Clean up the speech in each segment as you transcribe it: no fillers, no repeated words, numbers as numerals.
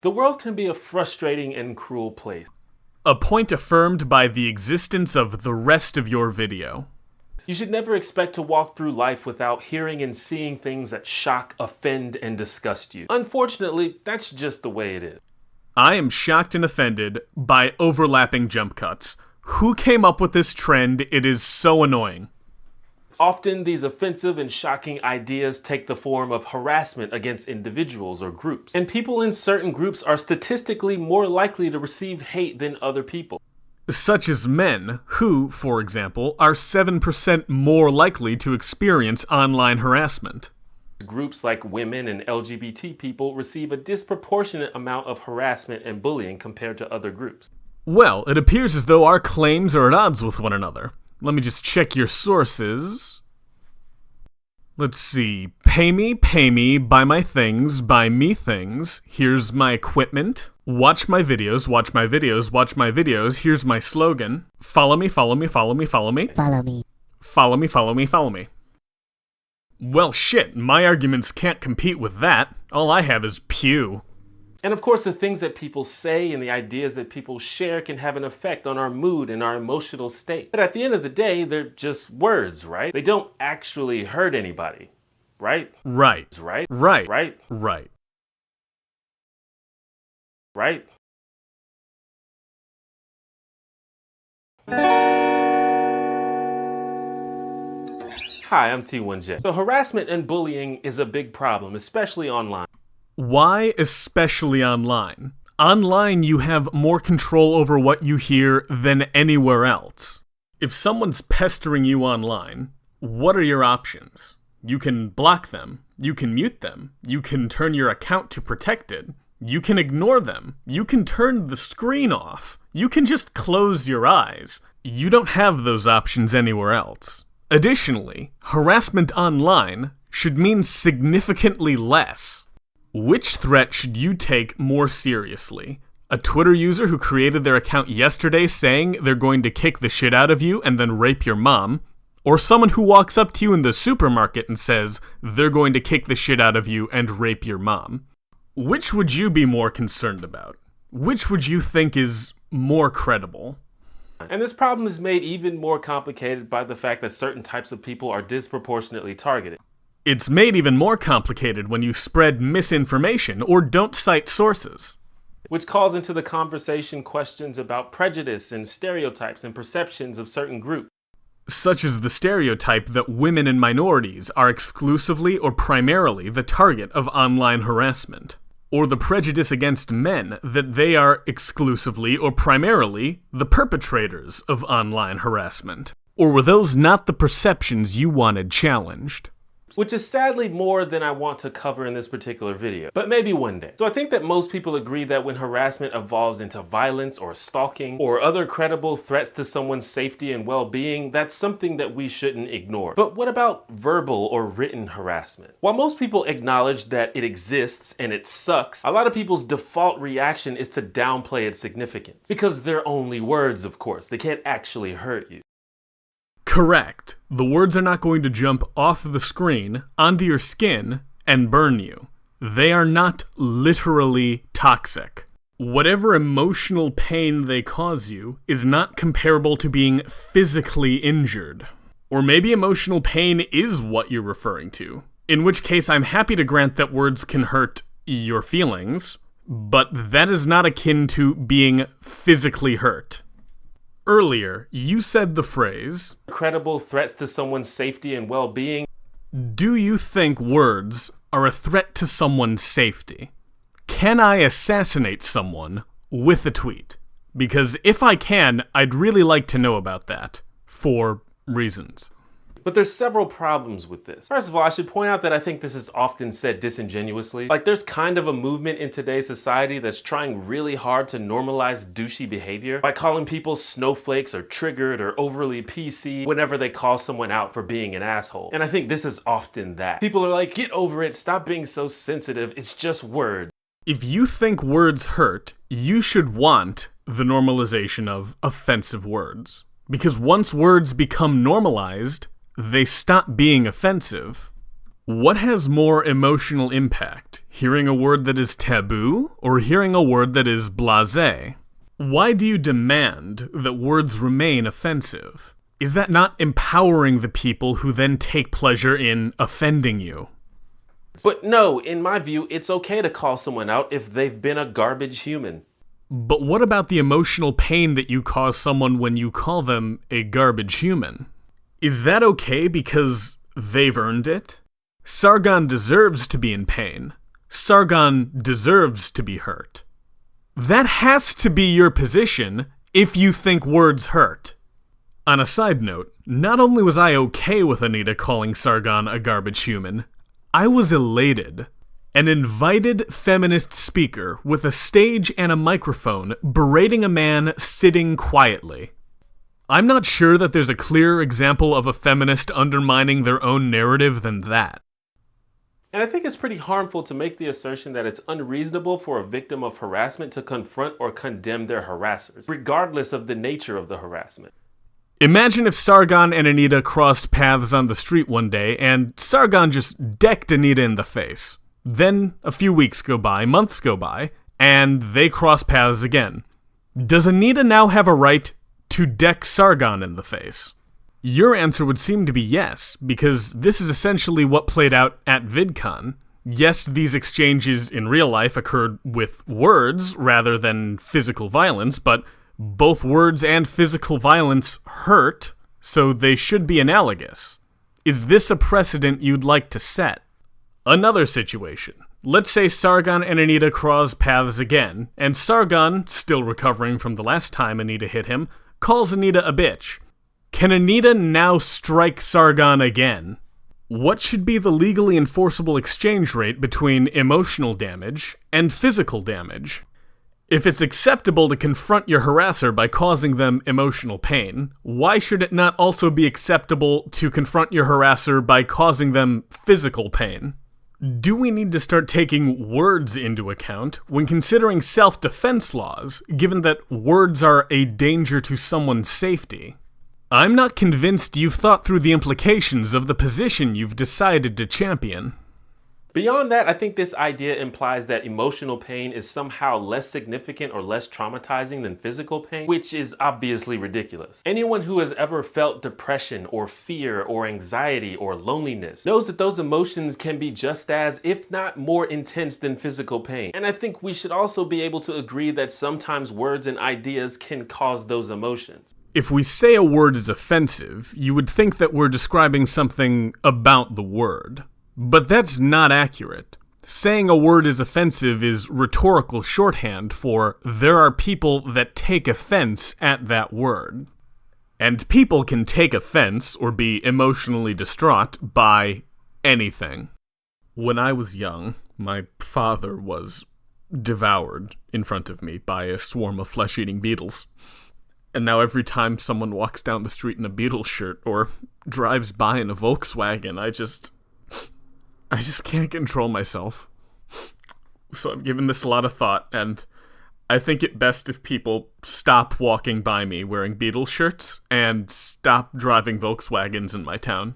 The world can be a frustrating and cruel place. A point affirmed by the existence of the rest of your video. You should never expect to walk through life without hearing and seeing things that shock, offend, and disgust you. Unfortunately, that's just the way it is. I am shocked and offended by overlapping jump cuts. Who came up with this trend? It is so annoying. Often, these offensive and shocking ideas take the form of harassment against individuals or groups. And people in certain groups are statistically more likely to receive hate than other people. Such as men, who, for example, are 7% more likely to experience online harassment. Groups like women and LGBT people receive a disproportionate amount of harassment and bullying compared to other groups. Well, it appears as though our claims are at odds with one another. Let me just check your sources. Let's see. Pay me, buy my things, buy me things. Here's my equipment. Watch my videos, watch my videos, watch my videos. Here's my slogan. Follow me, follow me, follow me, follow me. Follow me. Follow me, follow me, follow me. Well, shit, my arguments can't compete with that. All I have is pew. And of course, the things that people say and the ideas that people share can have an effect on our mood and our emotional state. But at the end of the day, they're just words, right? They don't actually hurt anybody, right? Right. Right? Right. Right? Right. Right? Hi, I'm T1J. So harassment and bullying is a big problem, especially online. Why especially online? Online, you have more control over what you hear than anywhere else. If someone's pestering you online, what are your options? You can block them, you can mute them, you can turn your account to protected, you can ignore them, you can turn the screen off, you can just close your eyes. You don't have those options anywhere else. Additionally, harassment online should mean significantly less. Which threat should you take more seriously? A Twitter user who created their account yesterday saying they're going to kick the shit out of you and then rape your mom? Or someone who walks up to you in the supermarket and says they're going to kick the shit out of you and rape your mom? Which would you be more concerned about? Which would you think is more credible? And this problem is made even more complicated by the fact that certain types of people are disproportionately targeted. It's made even more complicated when you spread misinformation or don't cite sources. Which calls into the conversation questions about prejudice and stereotypes and perceptions of certain groups. Such as the stereotype that women and minorities are exclusively or primarily the target of online harassment. Or the prejudice against men that they are exclusively or primarily the perpetrators of online harassment. Or were those not the perceptions you wanted challenged? Which is sadly more than I want to cover in this particular video, but maybe one day. So I think that most people agree that when harassment evolves into violence or stalking or other credible threats to someone's safety and well-being, that's something that we shouldn't ignore. But what about verbal or written harassment? While most people acknowledge that it exists and it sucks, a lot of people's default reaction is to downplay its significance. Because they're only words, of course. They can't actually hurt you. Correct. The words are not going to jump off the screen, onto your skin, and burn you. They are not literally toxic. Whatever emotional pain they cause you is not comparable to being physically injured. Or maybe emotional pain is what you're referring to. In which case, I'm happy to grant that words can hurt your feelings, but that is not akin to being physically hurt. Earlier, you said the phrase, credible threats to someone's safety and well-being. Do you think words are a threat to someone's safety? Can I assassinate someone with a tweet? Because if I can, I'd really like to know about that. For reasons. But there's several problems with this. First of all, I should point out that I think this is often said disingenuously. Like there's kind of a movement in today's society that's trying really hard to normalize douchey behavior by calling people snowflakes or triggered or overly PC whenever they call someone out for being an asshole. And I think this is often that. People are like, get over it, stop being so sensitive, it's just words. If you think words hurt, you should want the normalization of offensive words. Because once words become normalized, they stop being offensive. What has more emotional impact? Hearing a word that is taboo or hearing a word that is blasé? Why do you demand that words remain offensive? Is that not empowering the people who then take pleasure in offending you? But no, in my view, it's okay to call someone out if they've been a garbage human. But what about the emotional pain that you cause someone when you call them a garbage human? Is that okay because they've earned it? Sargon deserves to be in pain. Sargon deserves to be hurt. That has to be your position if you think words hurt. On a side note, not only was I okay with Anita calling Sargon a garbage human, I was elated. An invited feminist speaker with a stage and a microphone berating a man sitting quietly. I'm not sure that there's a clearer example of a feminist undermining their own narrative than that. And I think it's pretty harmful to make the assertion that it's unreasonable for a victim of harassment to confront or condemn their harassers, regardless of the nature of the harassment. Imagine if Sargon and Anita crossed paths on the street one day and Sargon just decked Anita in the face. Then a few weeks go by, months go by, and they cross paths again. Does Anita now have a right to deck Sargon in the face? Your answer would seem to be yes, because this is essentially what played out at VidCon. Yes, these exchanges in real life occurred with words rather than physical violence, but both words and physical violence hurt, so they should be analogous. Is this a precedent you'd like to set? Another situation. Let's say Sargon and Anita cross paths again, and Sargon, still recovering from the last time Anita hit him, calls Anita a bitch. Can Anita now strike Sargon again? What should be the legally enforceable exchange rate between emotional damage and physical damage? If it's acceptable to confront your harasser by causing them emotional pain, why should it not also be acceptable to confront your harasser by causing them physical pain? Do we need to start taking words into account when considering self-defense laws, given that words are a danger to someone's safety? I'm not convinced you've thought through the implications of the position you've decided to champion. Beyond that, I think this idea implies that emotional pain is somehow less significant or less traumatizing than physical pain, which is obviously ridiculous. Anyone who has ever felt depression or fear or anxiety or loneliness knows that those emotions can be just as, if not more intense than physical pain. And I think we should also be able to agree that sometimes words and ideas can cause those emotions. If we say a word is offensive, you would think that we're describing something about the word. But that's not accurate. Saying a word is offensive is rhetorical shorthand for there are people that take offense at that word. And people can take offense or be emotionally distraught by anything. When I was young, my father was devoured in front of me by a swarm of flesh-eating beetles. And now every time someone walks down the street in a Beatles shirt or drives by in a Volkswagen, I just can't control myself. So I've given this a lot of thought, and I think it best if people stop walking by me wearing Beatles shirts and stop driving Volkswagens in my town.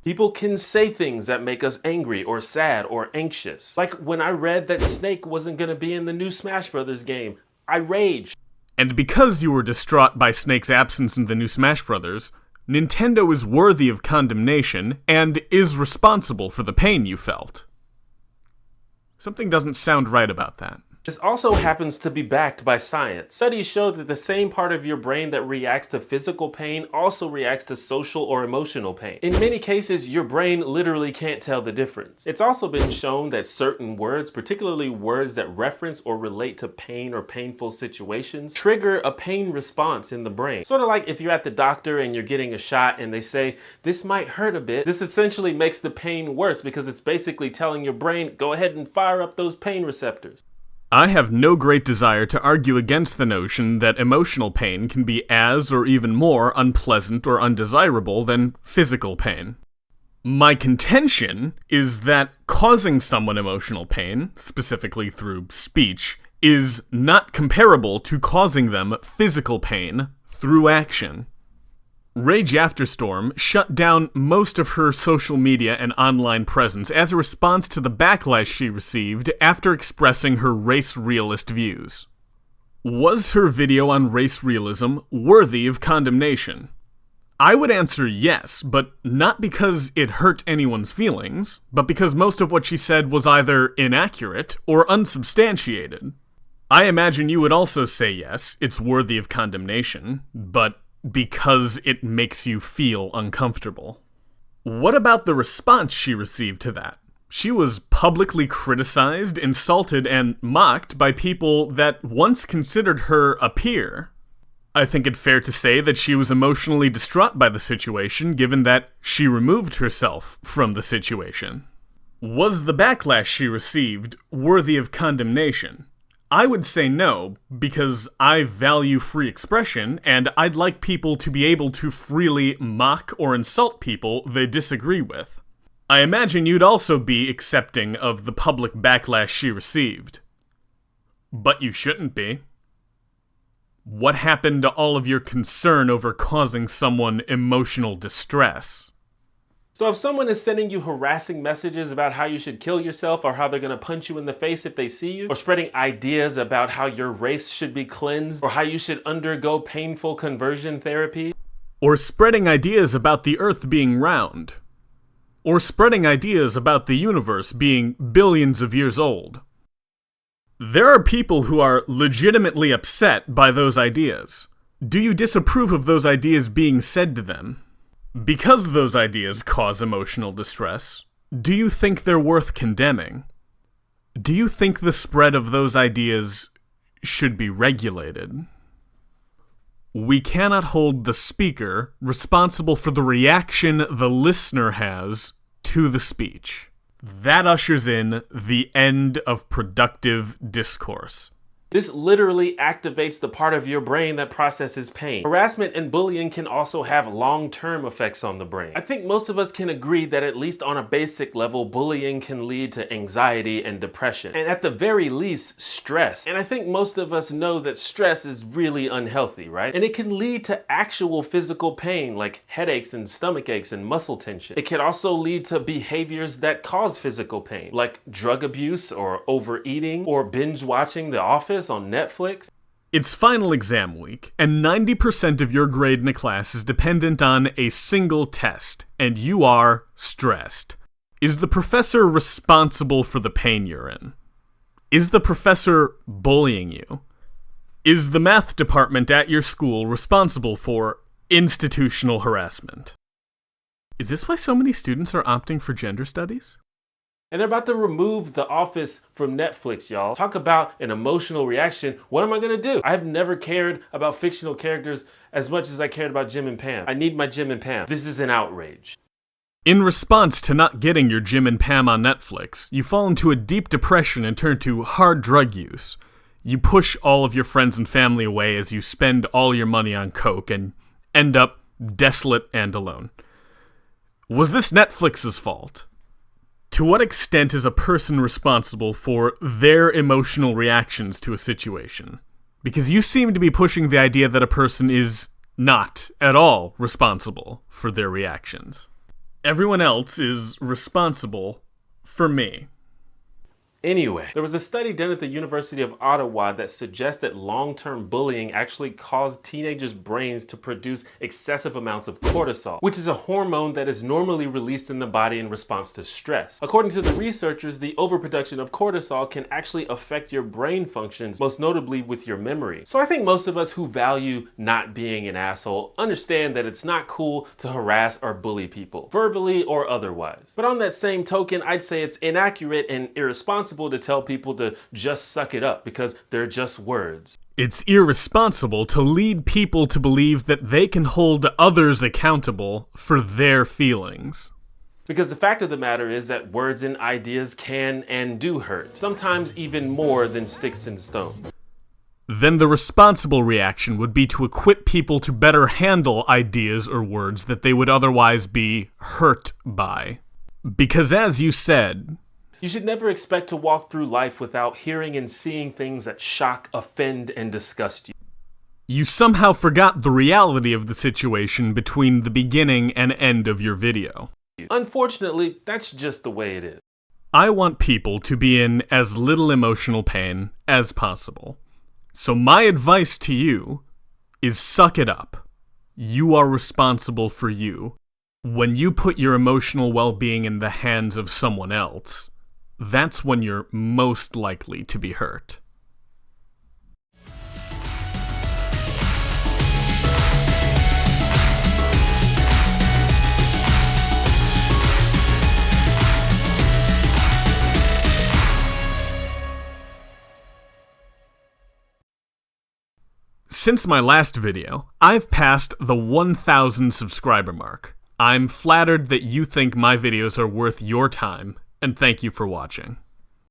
People can say things that make us angry or sad or anxious. Like when I read that Snake wasn't gonna be in the new Smash Brothers game, I raged. And because you were distraught by Snake's absence in the new Smash Brothers, Nintendo is worthy of condemnation and is responsible for the pain you felt. Something doesn't sound right about that. This also happens to be backed by science. Studies show that the same part of your brain that reacts to physical pain also reacts to social or emotional pain. In many cases, your brain literally can't tell the difference. It's also been shown that certain words, particularly words that reference or relate to pain or painful situations, trigger a pain response in the brain. Sort of like if you're at the doctor and you're getting a shot and they say, this might hurt a bit. This essentially makes the pain worse because it's basically telling your brain, go ahead and fire up those pain receptors. I have no great desire to argue against the notion that emotional pain can be as or even more unpleasant or undesirable than physical pain. My contention is that causing someone emotional pain, specifically through speech, is not comparable to causing them physical pain through action. Rage Afterstorm shut down most of her social media and online presence as a response to the backlash she received after expressing her race realist views. Was her video on race realism worthy of condemnation? I would answer yes, but not because it hurt anyone's feelings, but because most of what she said was either inaccurate or unsubstantiated. I imagine you would also say yes, it's worthy of condemnation, but because it makes you feel uncomfortable. What about the response she received to that? She was publicly criticized, insulted, and mocked by people that once considered her a peer. I think it's fair to say that she was emotionally distraught by the situation, given that she removed herself from the situation. Was the backlash she received worthy of condemnation? I would say no, because I value free expression, and I'd like people to be able to freely mock or insult people they disagree with. I imagine you'd also be accepting of the public backlash she received. But you shouldn't be. What happened to all of your concern over causing someone emotional distress? So if someone is sending you harassing messages about how you should kill yourself or how they're going to punch you in the face if they see you, or spreading ideas about how your race should be cleansed or how you should undergo painful conversion therapy, or spreading ideas about the Earth being round, or spreading ideas about the universe being billions of years old, there are people who are legitimately upset by those ideas. Do you disapprove of those ideas being said to them? Because those ideas cause emotional distress, do you think they're worth condemning? Do you think the spread of those ideas should be regulated? We cannot hold the speaker responsible for the reaction the listener has to the speech. That ushers in the end of productive discourse. This literally activates the part of your brain that processes pain. Harassment and bullying can also have long-term effects on the brain. I think most of us can agree that at least on a basic level, bullying can lead to anxiety and depression, and at the very least, stress. And I think most of us know that stress is really unhealthy, right? And it can lead to actual physical pain, like headaches and stomach aches and muscle tension. It can also lead to behaviors that cause physical pain, like drug abuse or overeating or binge watching The Office on Netflix. It's final exam week, and 90% of your grade in a class is dependent on a single test, and you are stressed. Is the professor responsible for the pain you're in? Is the professor bullying you? Is the math department at your school responsible for institutional harassment? Is this why so many students are opting for gender studies? And they're about to remove The Office from Netflix, y'all. Talk about an emotional reaction. What am I gonna do? I have never cared about fictional characters as much as I cared about Jim and Pam. I need my Jim and Pam. This is an outrage. In response to not getting your Jim and Pam on Netflix, you fall into a deep depression and turn to hard drug use. You push all of your friends and family away as you spend all your money on coke and end up desolate and alone. Was this Netflix's fault? To what extent is a person responsible for their emotional reactions to a situation? Because you seem to be pushing the idea that a person is not at all responsible for their reactions. Everyone else is responsible for me. Anyway, there was a study done at the University of Ottawa that suggests that long-term bullying actually caused teenagers' brains to produce excessive amounts of cortisol, which is a hormone that is normally released in the body in response to stress. According to the researchers, the overproduction of cortisol can actually affect your brain functions, most notably with your memory. So I think most of us who value not being an asshole understand that it's not cool to harass or bully people, verbally or otherwise. But on that same token, I'd say it's inaccurate and irresponsible to tell people to just suck it up because they're just words. It's irresponsible to lead people to believe that they can hold others accountable for their feelings. Because the fact of the matter is that words and ideas can and do hurt, sometimes even more than sticks and stones. Then the responsible reaction would be to equip people to better handle ideas or words that they would otherwise be hurt by. Because as you said, you should never expect to walk through life without hearing and seeing things that shock, offend, and disgust you. You somehow forgot the reality of the situation between the beginning and end of your video. Unfortunately, that's just the way it is. I want people to be in as little emotional pain as possible. So my advice to you is suck it up. You are responsible for you. When you put your emotional well-being in the hands of someone else, that's when you're most likely to be hurt. Since my last video, I've passed the 1,000 subscriber mark. I'm flattered that you think my videos are worth your time, and thank you for watching.